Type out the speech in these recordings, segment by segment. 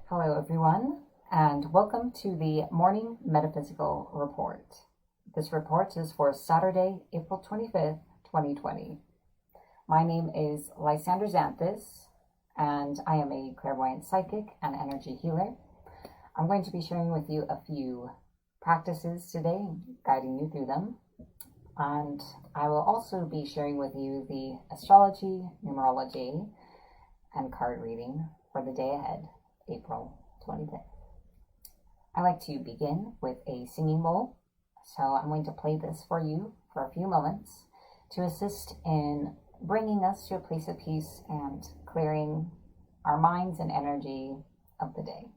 Hello everyone, and welcome to the Morning Metaphysical Report. This report is for Saturday, April 25th, 2020. My name is Lysander Xanthus, and I am a clairvoyant psychic and energy healer. I'm going to be sharing with you a few practices today, guiding you through them. And I will also be sharing with you the astrology, numerology, and card reading for the day ahead, April 25th. I like to begin with a singing bowl, so I'm going to play this for you for a few moments to assist in bringing us to a place of peace and clearing our minds and energy of the day.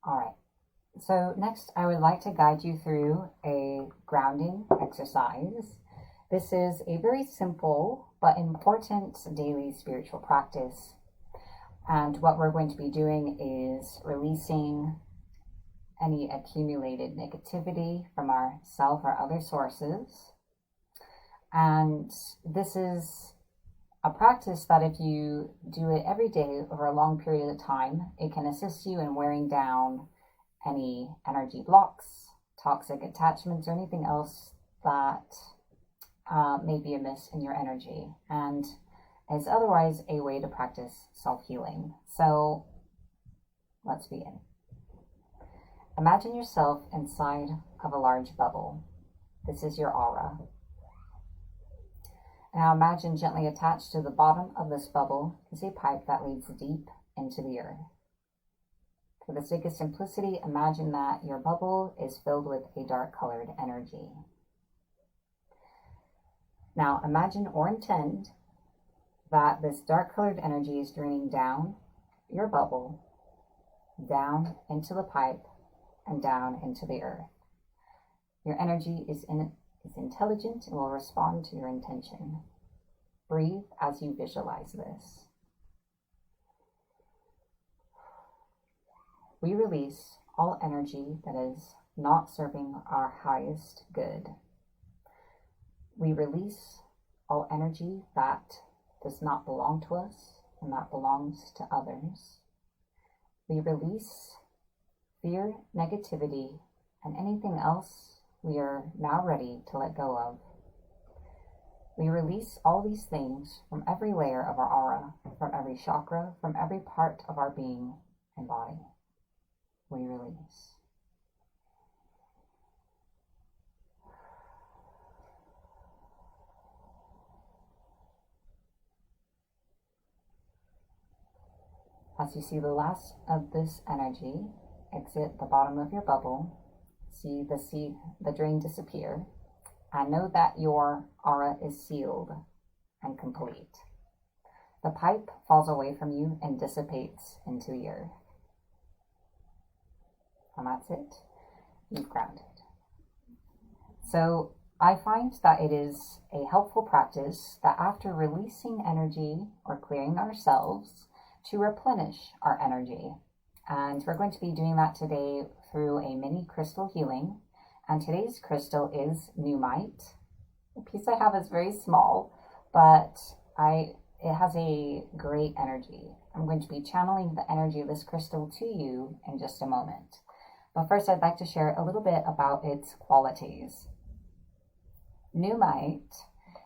All right, so next I would like to guide you through a grounding exercise. This is a very simple but important daily spiritual practice. And what we're going to be doing is releasing any accumulated negativity from ourself or other sources. And this is a practice that if you do it every day over a long period of time, it can assist you in wearing down any energy blocks, toxic attachments, or anything else that may be amiss in your energy, and is otherwise a way to practice self-healing. So let's begin. Imagine yourself inside of a large bubble. This is your aura. Now imagine gently attached to the bottom of this bubble is a pipe that leads deep into the earth. For the sake of simplicity, imagine that your bubble is filled with a dark colored energy. Now imagine or intend that this dark colored energy is draining down your bubble, down into the pipe, and down into the earth. Your energy is intelligent and will respond to your intention. Breathe as you visualize this. We release all energy that is not serving our highest good. We release all energy that does not belong to us and that belongs to others. We release fear, negativity, and anything else we are now ready to let go of. We release all these things from every layer of our aura, from every chakra, from every part of our being and body. We release. As you see the last of this energy exit the bottom of your bubble, see the drain disappear, and know that your aura is sealed and complete. The pipe falls away from you and dissipates into the earth. And that's it. You've grounded. So I find that it is a helpful practice that after releasing energy or clearing ourselves, to replenish our energy. And we're going to be doing that today through a mini crystal healing. And today's crystal is Numerite. The piece I have is very small, but it has a great energy. I'm going to be channeling the energy of this crystal to you in just a moment. But first, I'd like to share a little bit about its qualities. Numerite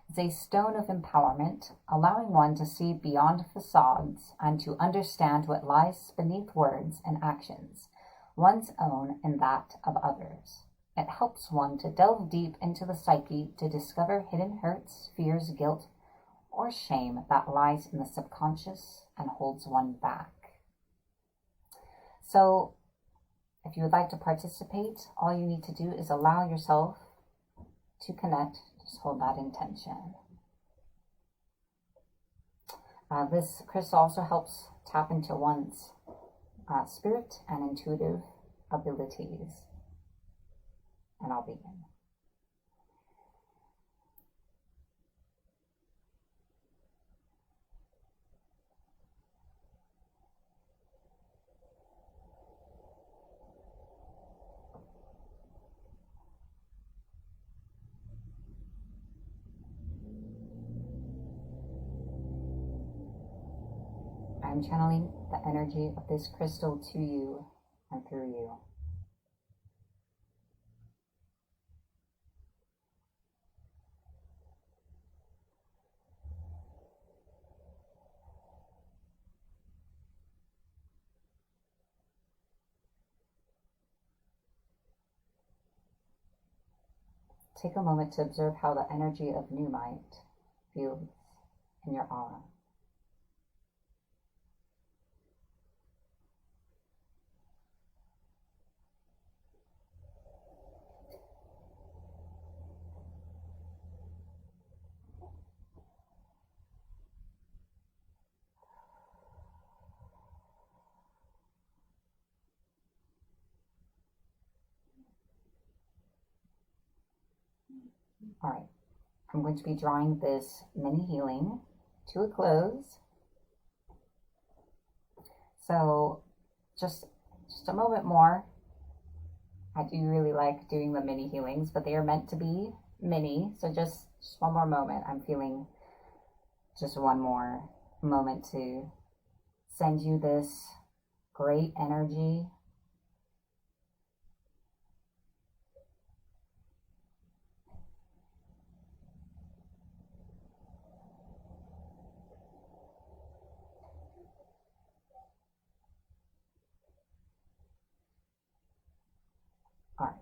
is a stone of empowerment, allowing one to see beyond facades and to understand what lies beneath words and actions, one's own and that of others. It helps one to delve deep into the psyche to discover hidden hurts, fears, guilt, or shame that lies in the subconscious and holds one back. So, if you would like to participate, all you need to do is allow yourself to connect. Just hold that intention. This crystal also helps tap into one's spirit and intuitive abilities. And I'll begin. I'm channeling the energy of this crystal to you and through you. Take a moment to observe how the energy of Numerology feels in your aura. All right, I'm going to be drawing this mini healing to a close. So just a moment more. I do really like doing the mini healings, but they are meant to be mini. So just one more moment. I'm feeling just one more moment to send you this great energy. All right.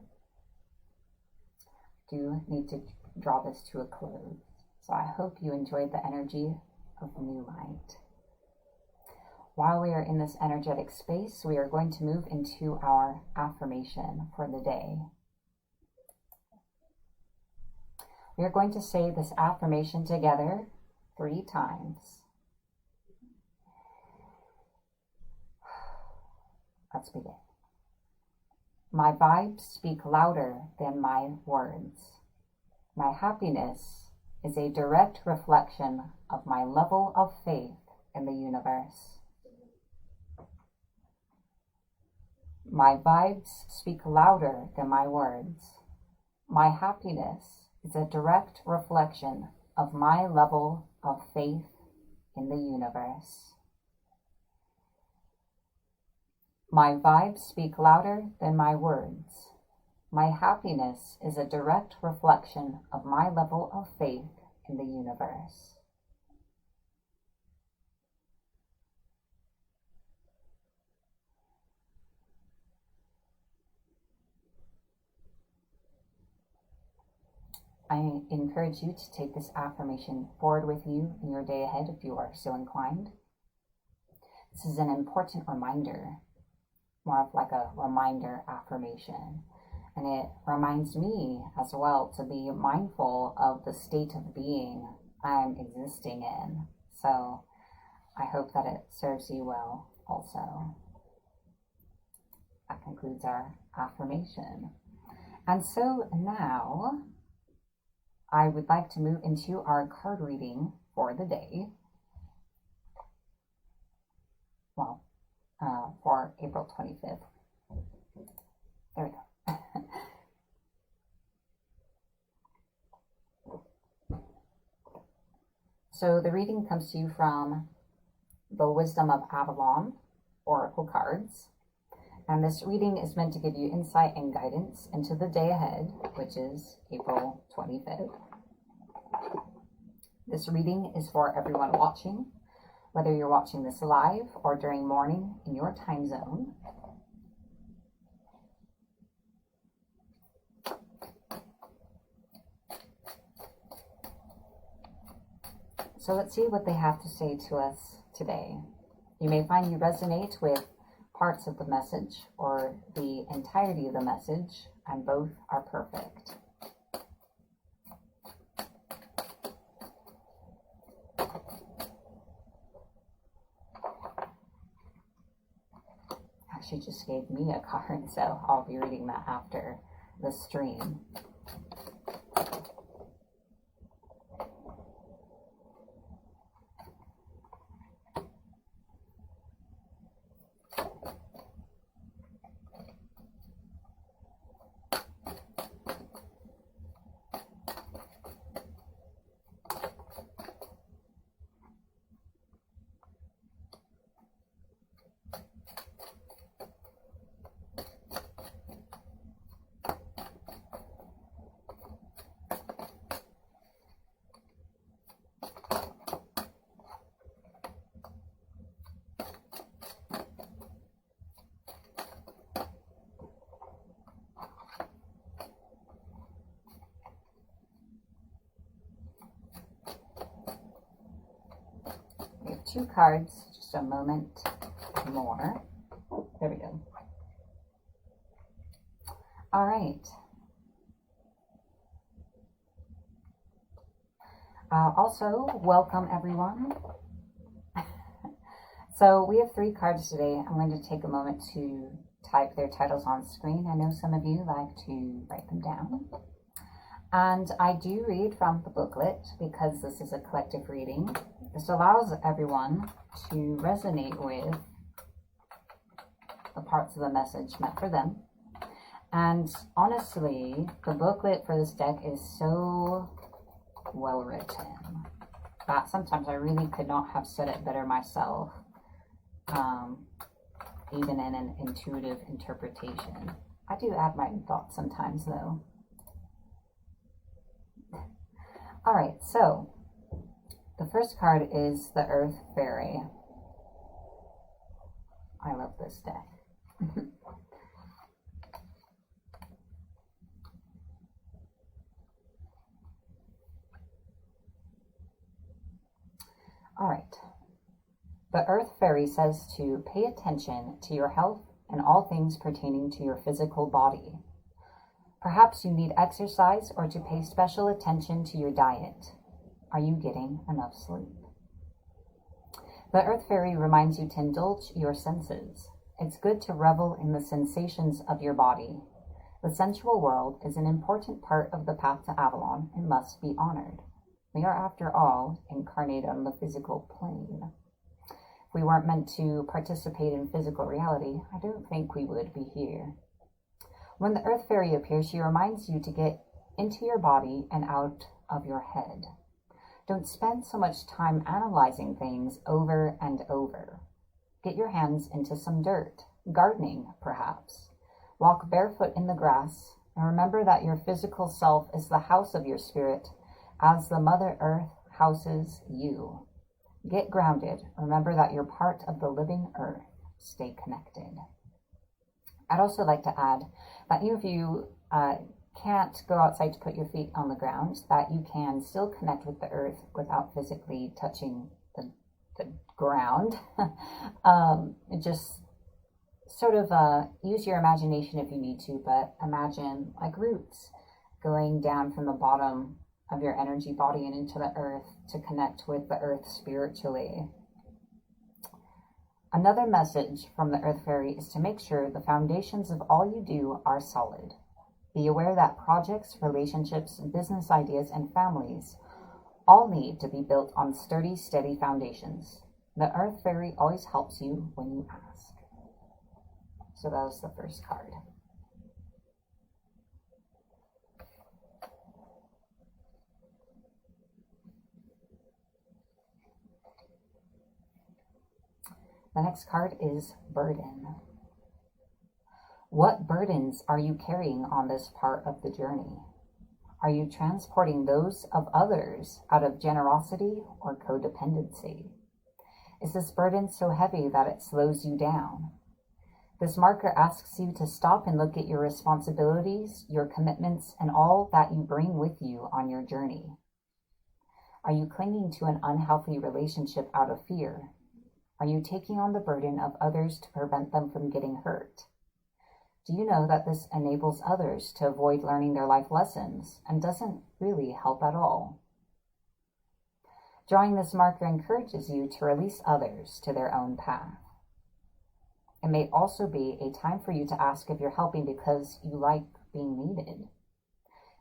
Do need to draw this to a close. So I hope you enjoyed the energy of new light. While we are in this energetic space, we are going to move into our affirmation for the day. We are going to say this affirmation together 3 times. Let's begin. My vibes speak louder than my words. My happiness is a direct reflection of my level of faith in the universe. My vibes speak louder than my words. My happiness is a direct reflection of my level of faith in the universe. My vibes speak louder than my words. My happiness is a direct reflection of my level of faith in the universe. I encourage you to take this affirmation forward with you in your day ahead if you are so inclined. This is an important reminder, more of like a reminder affirmation. And it reminds me as well to be mindful of the state of being I'm existing in. So I hope that it serves you well also. That concludes our affirmation. And so now I would like to move into our card reading for the day. Well, for April 25th. There we go. So the reading comes to you from the Wisdom of Avalon Oracle cards. And this reading is meant to give you insight and guidance into the day ahead, which is April 25th. This reading is for everyone watching, whether you're watching this live or during morning in your time zone. So let's see what they have to say to us today. You may find you resonate with parts of the message or the entirety of the message, and both are perfect. She just gave me a card, so I'll be reading that after the stream. We have 2 cards, just a moment more. There we go. All right. Also, welcome everyone. So we have 3 cards today. I'm going to take a moment to type their titles on screen. I know some of you like to write them down. And I do read from the booklet because this is a collective reading. This allows everyone to resonate with the parts of the message meant for them. And honestly, the booklet for this deck is so well written that sometimes I really could not have said it better myself, even in an intuitive interpretation. I do add my own thoughts sometimes though. All right, so the first card is the Earth Fairy. I love this deck. All right. The Earth Fairy says to pay attention to your health and all things pertaining to your physical body. Perhaps you need exercise or to pay special attention to your diet. Are you getting enough sleep? The Earth Fairy reminds you to indulge your senses. It's good to revel in the sensations of your body. The sensual world is an important part of the path to Avalon and must be honored. We are, after all, incarnate on the physical plane. If we weren't meant to participate in physical reality, I don't think we would be here. When the Earth Fairy appears, she reminds you to get into your body and out of your head. Don't spend so much time analyzing things over and over. Get your hands into some dirt, gardening perhaps. Walk barefoot in the grass, and remember that your physical self is the house of your spirit, as the Mother Earth houses you. Get grounded. Remember that you're part of the living earth. Stay connected. I'd also like to add that even if you can't go outside to put your feet on the ground, that you can still connect with the earth without physically touching the ground. Just sort of use your imagination if you need to, but imagine like roots going down from the bottom of your energy body and into the earth to connect with the earth spiritually. Another message from the Earth Fairy is to make sure the foundations of all you do are solid. Be aware that projects, relationships, business ideas, and families all need to be built on sturdy, steady foundations. The Earth Fairy always helps you when you ask. So that was the first card. The next card is Burden. What burdens are you carrying on this part of the journey? Are you transporting those of others out of generosity or codependency? Is this burden so heavy that it slows you down? This marker asks you to stop and look at your responsibilities, your commitments, and all that you bring with you on your journey. Are you clinging to an unhealthy relationship out of fear? Are you taking on the burden of others to prevent them from getting hurt? Do you know that this enables others to avoid learning their life lessons and doesn't really help at all? Drawing this marker encourages you to release others to their own path. It may also be a time for you to ask if you're helping because you like being needed.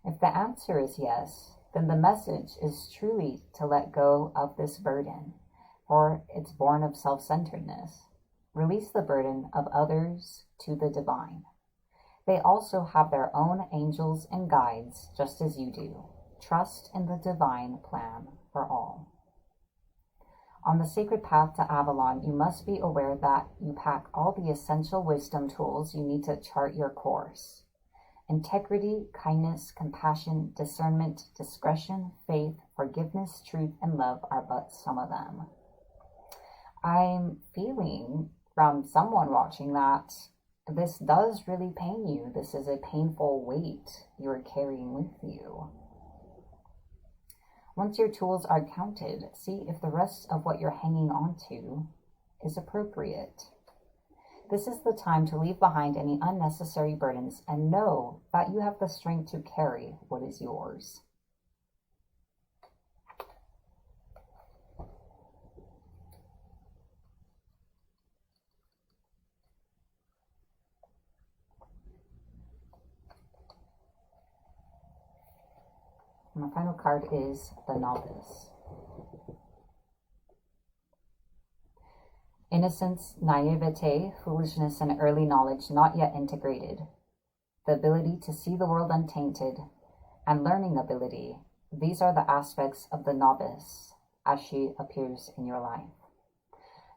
If the answer is yes, then the message is truly to let go of this burden, for it's born of self-centeredness. Release the burden of others to the divine. They also have their own angels and guides, just as you do. Trust in the divine plan for all. On the sacred path to Avalon, you must be aware that you pack all the essential wisdom tools you need to chart your course. Integrity, kindness, compassion, discernment, discretion, faith, forgiveness, truth, and love are but some of them. I'm feeling from someone watching that this does really pain you. This is a painful weight you're carrying with you. Once your tools are counted, see if the rest of what you're hanging on to is appropriate. This is the time to leave behind any unnecessary burdens and know that you have the strength to carry what is yours. My final card is the Novice. Innocence, naivete, foolishness, and early knowledge not yet integrated. The ability to see the world untainted, and learning ability. These are the aspects of the novice as she appears in your life.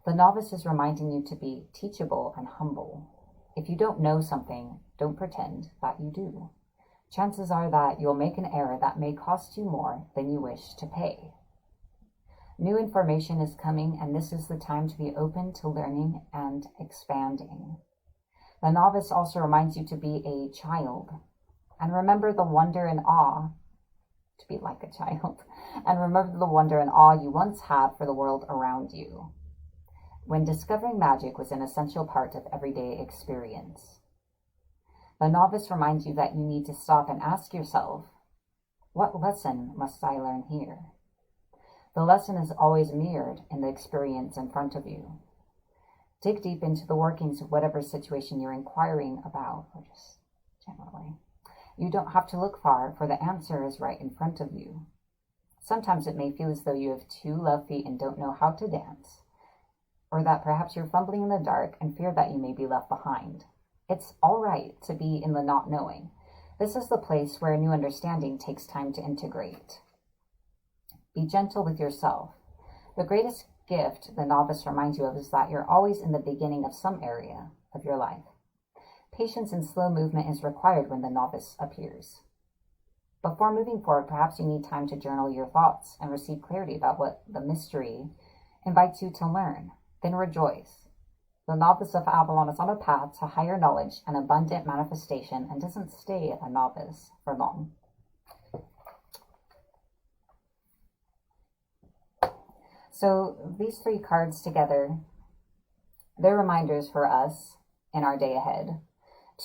The novice is reminding you to be teachable and humble. If you don't know something, don't pretend that you do. Chances are that you'll make an error that may cost you more than you wish to pay. New information is coming, and this is the time to be open to learning and expanding. The novice also reminds you to be a child, and remember the wonder and awe, to be like a child, and remember the wonder and awe you once had for the world around you, when discovering magic was an essential part of everyday experience. The novice reminds you that you need to stop and ask yourself, what lesson must I learn here? The lesson is always mirrored in the experience in front of you. Dig deep into the workings of whatever situation you're inquiring about, or just generally. You don't have to look far, for the answer is right in front of you. Sometimes it may feel as though you have 2 left feet and don't know how to dance, or that perhaps you're fumbling in the dark and fear that you may be left behind. It's all right to be in the not knowing. This is the place where a new understanding takes time to integrate. Be gentle with yourself. The greatest gift the novice reminds you of is that you're always in the beginning of some area of your life. Patience and slow movement is required when the novice appears. Before moving forward, perhaps you need time to journal your thoughts and receive clarity about what the mystery invites you to learn. Then rejoice. The novice of Avalon is on a path to higher knowledge and abundant manifestation and doesn't stay a novice for long. So these 3 cards together, they're reminders for us in our day ahead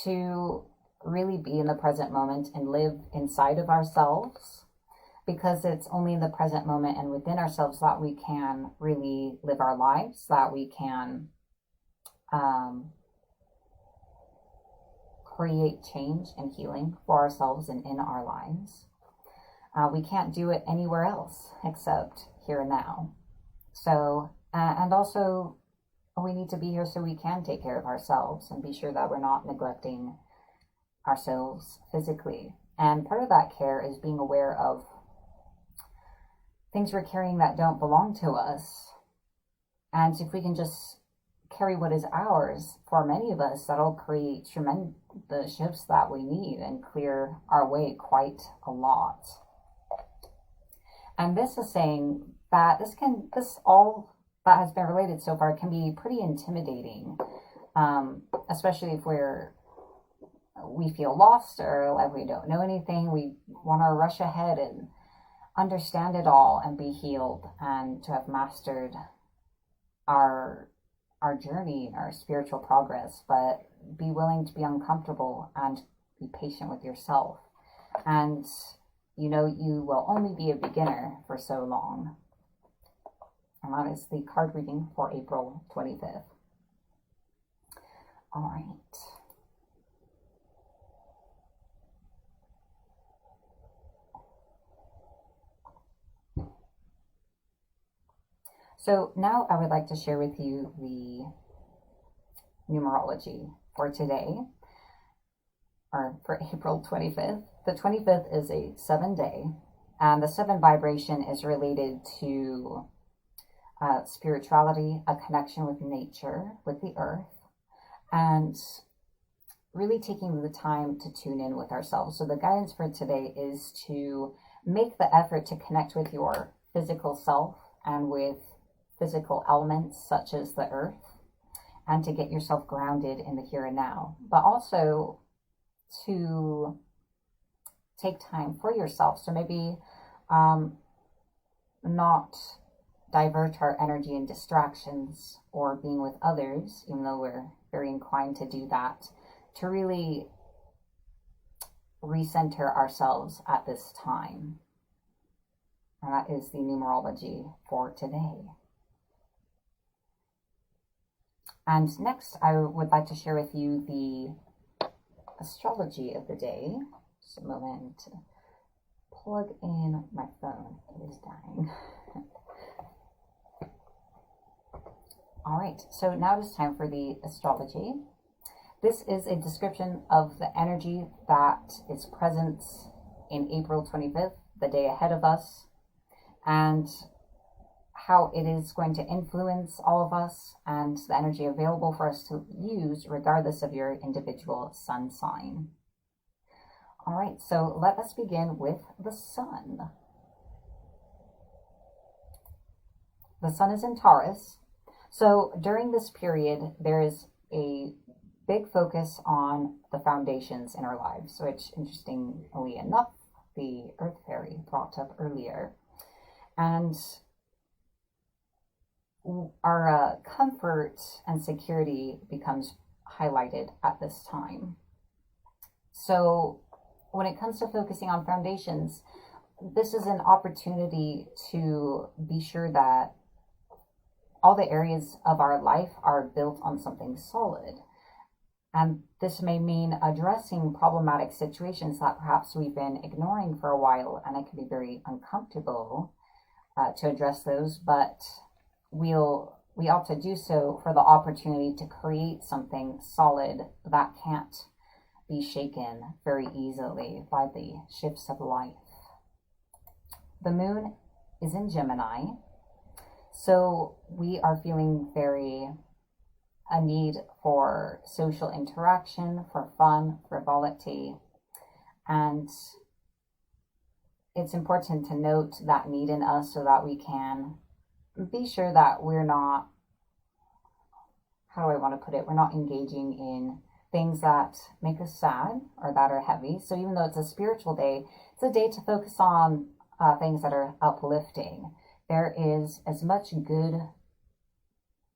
to really be in the present moment and live inside of ourselves, because it's only in the present moment and within ourselves that we can really live our lives, that we can create change and healing for ourselves and in our lives. We can't do it anywhere else except here and now. So, and also we need to be here so we can take care of ourselves and be sure that we're not neglecting ourselves physically. And part of that care is being aware of things we're carrying that don't belong to us. And if we can just carry what is ours, for many of us, that'll create the shifts that we need and clear our way quite a lot. And this is saying that all that has been related so far can be pretty intimidating, especially if we feel lost or like we don't know anything. We want to rush ahead and understand it all and be healed and to have mastered our journey, our spiritual progress, but be willing to be uncomfortable and be patient with yourself. And you will only be a beginner for so long. And that is the card reading for April 25th. All right. So now I would like to share with you the numerology for today, or for April 25th. The 25th is a 7-day, and the 7 vibration is related to spirituality, a connection with nature, with the earth, and really taking the time to tune in with ourselves. So the guidance for today is to make the effort to connect with your physical self and with physical elements such as the earth, and to get yourself grounded in the here and now, but also to take time for yourself. So maybe not divert our energy in distractions or being with others, even though we're very inclined to do that, to really recenter ourselves at this time. And that is the numerology for today. And next, I would like to share with you the astrology of the day. Just a moment to plug in my phone. It is dying. All right, so now it is time for the astrology. This is a description of the energy that is present in April 25th, the day ahead of us, and how it is going to influence all of us and the energy available for us to use regardless of your individual sun sign. All right, so let us begin with the sun. The sun is in Taurus. So during this period, there is a big focus on the foundations in our lives, which, interestingly enough, the Earth Fairy brought up earlier. And our comfort and security becomes highlighted at this time. So when it comes to focusing on foundations, this is an opportunity to be sure that all the areas of our life are built on something solid. And this may mean addressing problematic situations that perhaps we've been ignoring for a while, and it can be very uncomfortable to address those, but we ought to do so for the opportunity to create something solid that can't be shaken very easily by the shifts of life. The moon is in Gemini, so we are feeling a need for social interaction, for fun, frivolity, and it's important to note that need in us so that we can be sure that we're not, we're not engaging in things that make us sad or that are heavy. So even though it's a spiritual day, it's a day to focus on things that are uplifting. There is as much good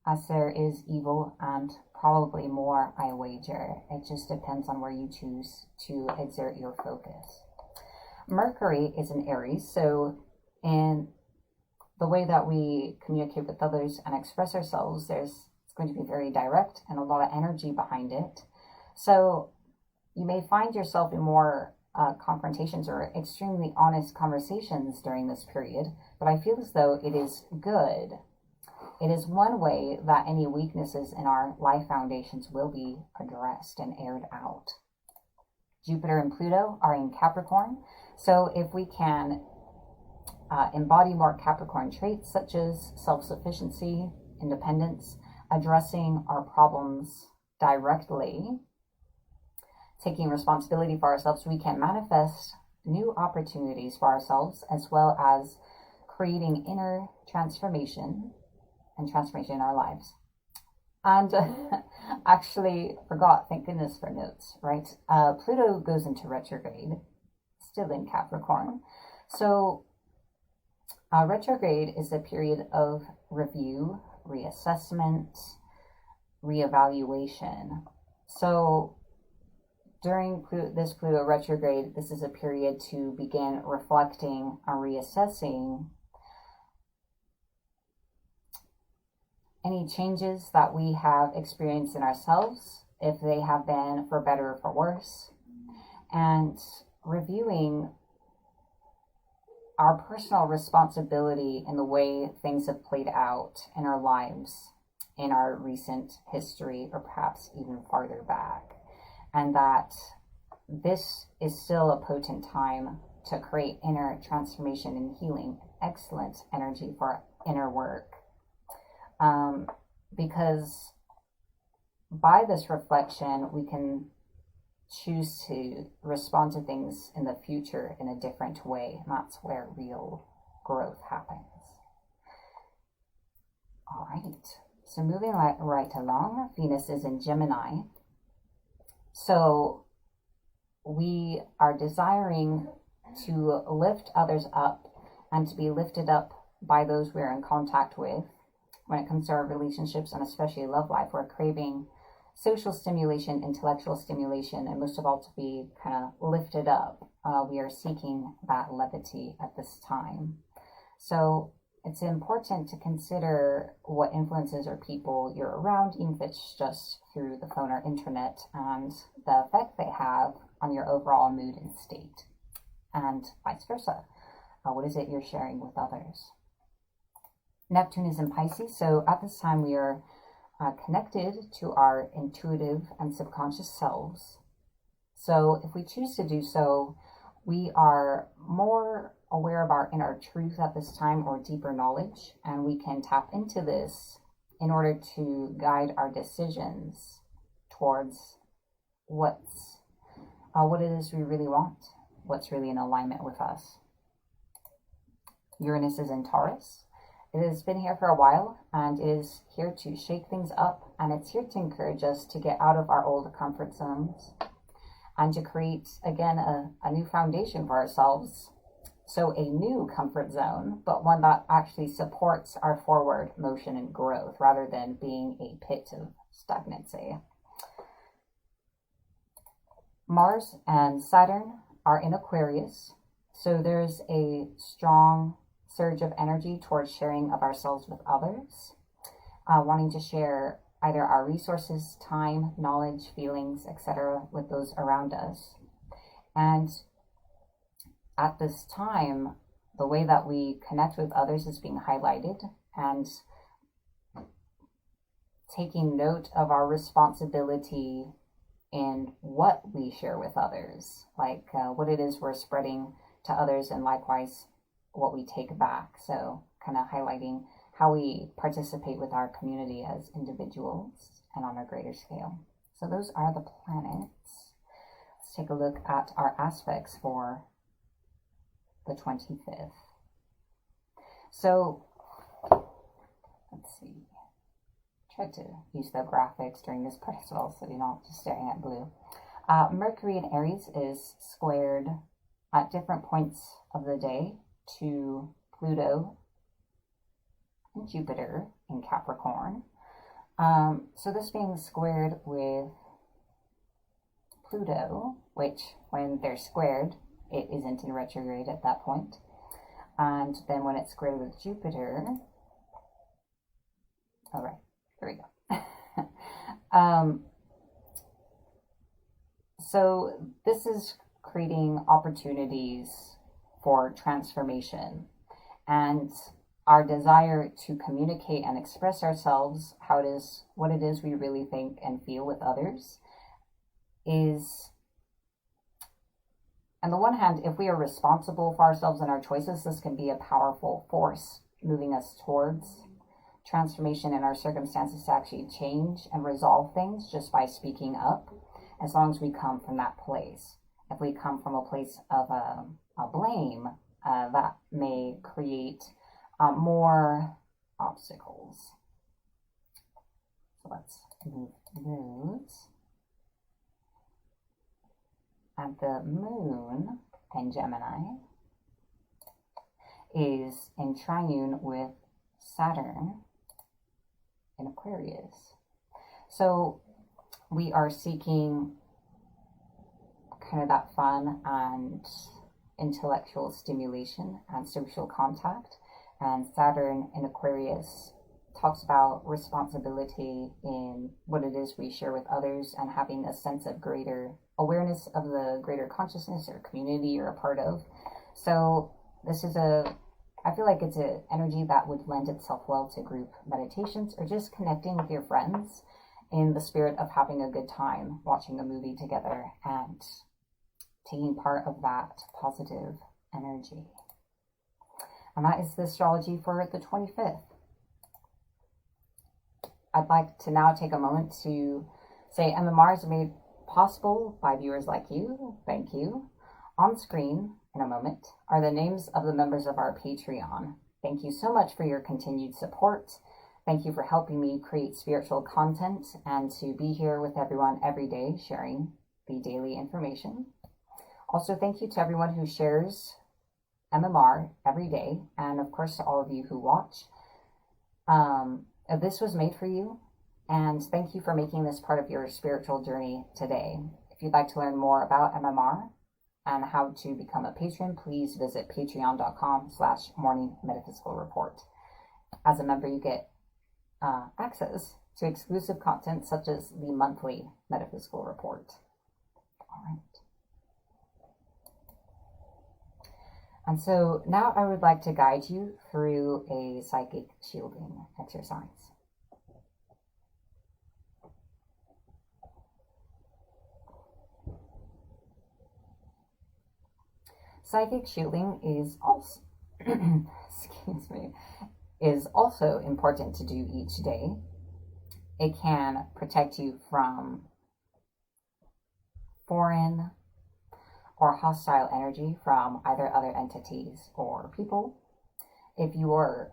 as there is evil, and probably more, I wager. It just depends on where you choose to exert your focus. Mercury is in Aries, so in the way that we communicate with others and express ourselves, it's going to be very direct and a lot of energy behind it. So you may find yourself in more confrontations or extremely honest conversations during this period, but I feel as though it is good. It is one way that any weaknesses in our life foundations will be addressed and aired out. Jupiter and Pluto are in Capricorn, so if we can embody more Capricorn traits such as self-sufficiency, independence, addressing our problems directly, taking responsibility for ourselves, we can manifest new opportunities for ourselves, as well as creating inner transformation and transformation in our lives. And actually forgot, thank goodness for notes, right? Pluto goes into retrograde, still in Capricorn. So retrograde is a period of review, reassessment, reevaluation. So during this Pluto retrograde, this is a period to begin reflecting and reassessing any changes that we have experienced in ourselves, if they have been for better or for worse, and reviewing our personal responsibility in the way things have played out in our lives, in our recent history, or perhaps even farther back. And that this is still a potent time to create inner transformation and healing, excellent energy for inner work. Because by this reflection, we can choose to respond to things in the future in a different way. And that's where real growth happens. All right. So moving right along, Venus is in Gemini. So we are desiring to lift others up and to be lifted up by those we're in contact with. When it comes to our relationships and especially love life, we're craving social stimulation, intellectual stimulation, and most of all to be kind of lifted up. We are seeking that levity at this time. So it's important to consider what influences or people you're around, even if it's just through the phone or internet, and the effect they have on your overall mood and state, and vice versa. What is it you're sharing with others? Neptune is in Pisces, so at this time we are connected to our intuitive and subconscious selves. So if we choose to do so, we are more aware of our inner truth at this time, or deeper knowledge, and we can tap into this in order to guide our decisions towards what it is we really want, what's really in alignment with us. Uranus is in Taurus. It has been here for a while and is here to shake things up, and it's here to encourage us to get out of our old comfort zones and to create, again, a new foundation for ourselves. So a new comfort zone, but one that actually supports our forward motion and growth rather than being a pit of stagnancy. Mars and Saturn are in Aquarius, so there's a strong surge of energy towards sharing of ourselves with others, wanting to share either our resources, time, knowledge, feelings, etc. with those around us. And at this time, the way that we connect with others is being highlighted, and taking note of our responsibility in what we share with others, like what it is we're spreading to others, and likewise what we take back. So kind of highlighting how we participate with our community as individuals and on a greater scale. So those are the planets. Let's take a look at our aspects for the 25th. So let's see. Tried to use the graphics during this part as well, so you're not just staring at blue. Mercury in Aries is squared at different points of the day to Pluto and Jupiter in Capricorn. So this being squared with Pluto, which when they're squared, it isn't in retrograde at that point. And then when it's squared with Jupiter, all right, here we go. So this is creating opportunities for transformation, and our desire to communicate and express ourselves, what it is we really think and feel with others, is, on the one hand, if we are responsible for ourselves and our choices, this can be a powerful force moving us towards transformation in our circumstances to actually change and resolve things just by speaking up, as long as we come from that place. If we come from a place of a blame, that may create more obstacles. So let's move those. And the moon in Gemini is in trine with Saturn in Aquarius. So we are seeking kind of that fun and intellectual stimulation and social contact. And Saturn in Aquarius talks about responsibility in what it is we share with others and having a sense of greater awareness of the greater consciousness or community you're a part of. So this is I feel like it's an energy that would lend itself well to group meditations or just connecting with your friends in the spirit of having a good time, watching a movie together and taking part of that positive energy. And that is the astrology for the 25th. I'd like to now take a moment to say MMRs are made possible by viewers like you. Thank you. On screen in a moment are the names of the members of our Patreon. Thank you so much for your continued support. Thank you for helping me create spiritual content and to be here with everyone every day sharing the daily information. Also, thank you to everyone who shares MMR every day, and of course to all of you who watch. This was made for you, and thank you for making this part of your spiritual journey today. If you'd like to learn more about MMR and how to become a patron, please visit patreon.com/Morning Metaphysical Report. As a member, you get access to exclusive content such as the monthly Metaphysical Report. All right. And so now I would like to guide you through a psychic shielding exercise. Psychic shielding is also, is also important to do each day. It can protect you from foreign or hostile energy from either other entities or people. If you are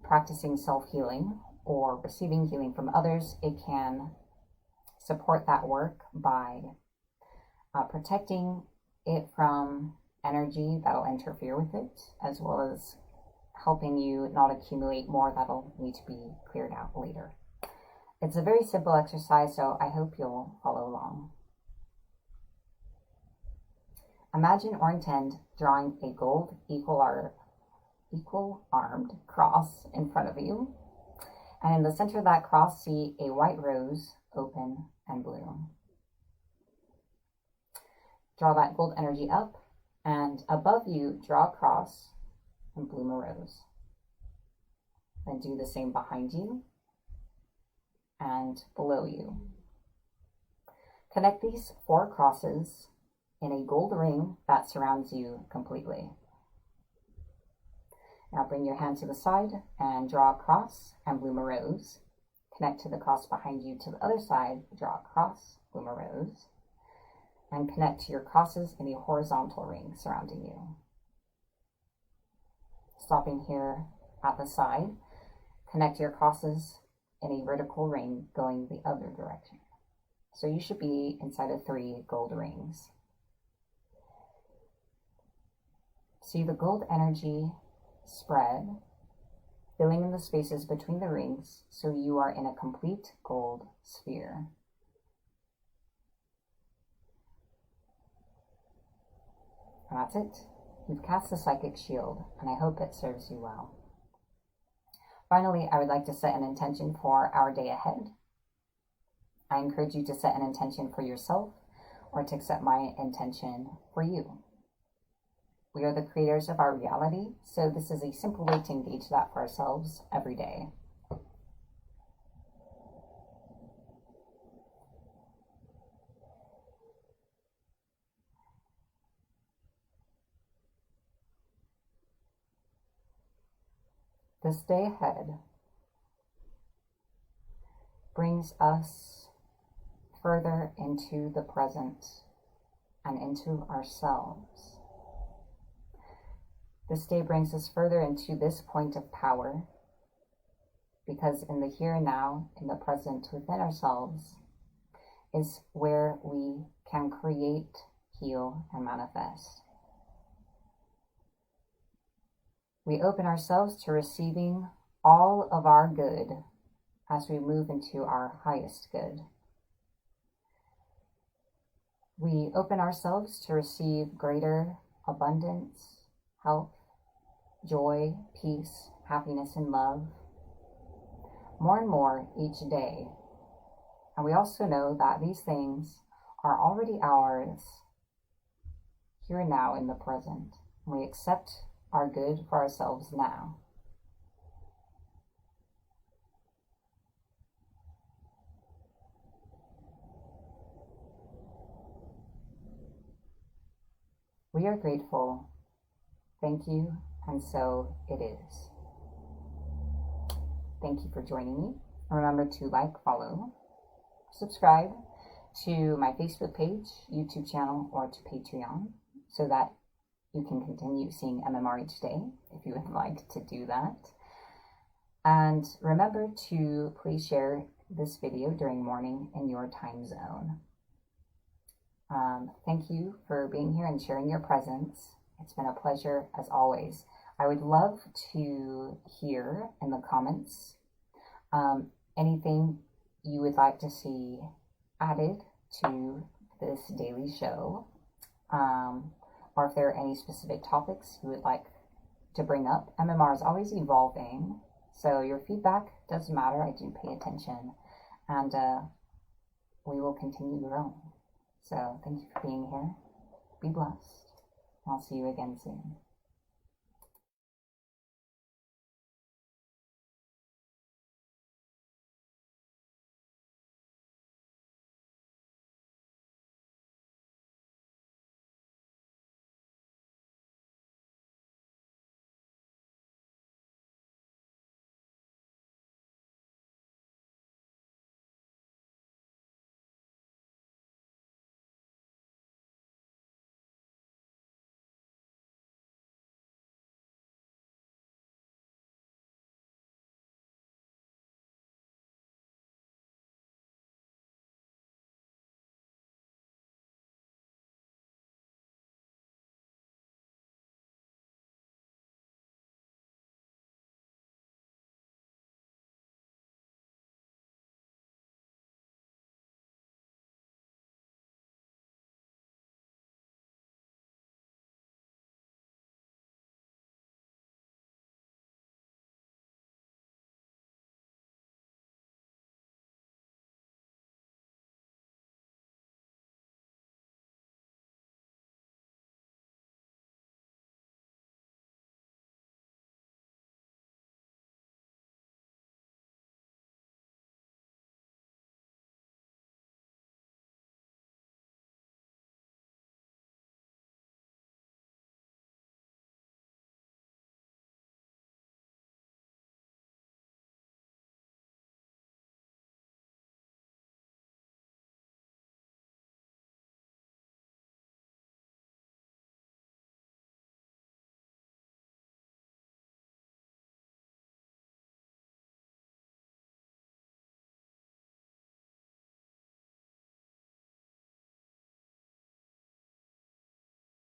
practicing self-healing or receiving healing from others, it can support that work by protecting it from energy that'll interfere with it, as well as helping you not accumulate more that'll need to be cleared out later. It's a very simple exercise, so I hope you'll follow along. Imagine or intend drawing a gold equal-armed cross in front of you, and in the center of that cross, see a white rose open and bloom. Draw that gold energy up, and above you, draw a cross and bloom a rose. Then do the same behind you and below you. Connect these 4 crosses in a gold ring that surrounds you completely. Now bring your hand to the side and draw a cross and bloom a rose. Connect to the cross behind you to the other side, draw a cross, bloom a rose, and connect to your crosses in a horizontal ring surrounding you. Stopping here at the side, connect your crosses in a vertical ring going the other direction. So you should be inside of 3 gold rings. See the gold energy spread, filling in the spaces between the rings so you are in a complete gold sphere. And that's it. You've cast the psychic shield, and I hope it serves you well. Finally, I would like to set an intention for our day ahead. I encourage you to set an intention for yourself or to accept my intention for you. We are the creators of our reality, so this is a simple way to engage that for ourselves every day. This day ahead, brings us further into the present and into ourselves. This day brings us further into this point of power, because in the here and now, in the present within ourselves, is where we can create, heal, and manifest. We open ourselves to receiving all of our good as we move into our highest good. We open ourselves to receive greater abundance, health, joy, peace, happiness, and love, more and more each day. And we also know that these things are already ours here and now in the present. We accept our good for ourselves now. We are grateful. Thank you, and so it is. Thank you for joining me. Remember to like, follow, subscribe to my Facebook page, YouTube channel, or to Patreon, so that you can continue seeing MMR each day if you would like to do that. And remember to please share this video during morning in your time zone. Thank you for being here and sharing your presence. It's been a pleasure as always. I would love to hear in the comments anything you would like to see added to this daily show, or if there are any specific topics you would like to bring up. MMR is always evolving, so your feedback does matter. I do pay attention, and we will continue growing. So thank you for being here. Be blessed. I'll see you again soon.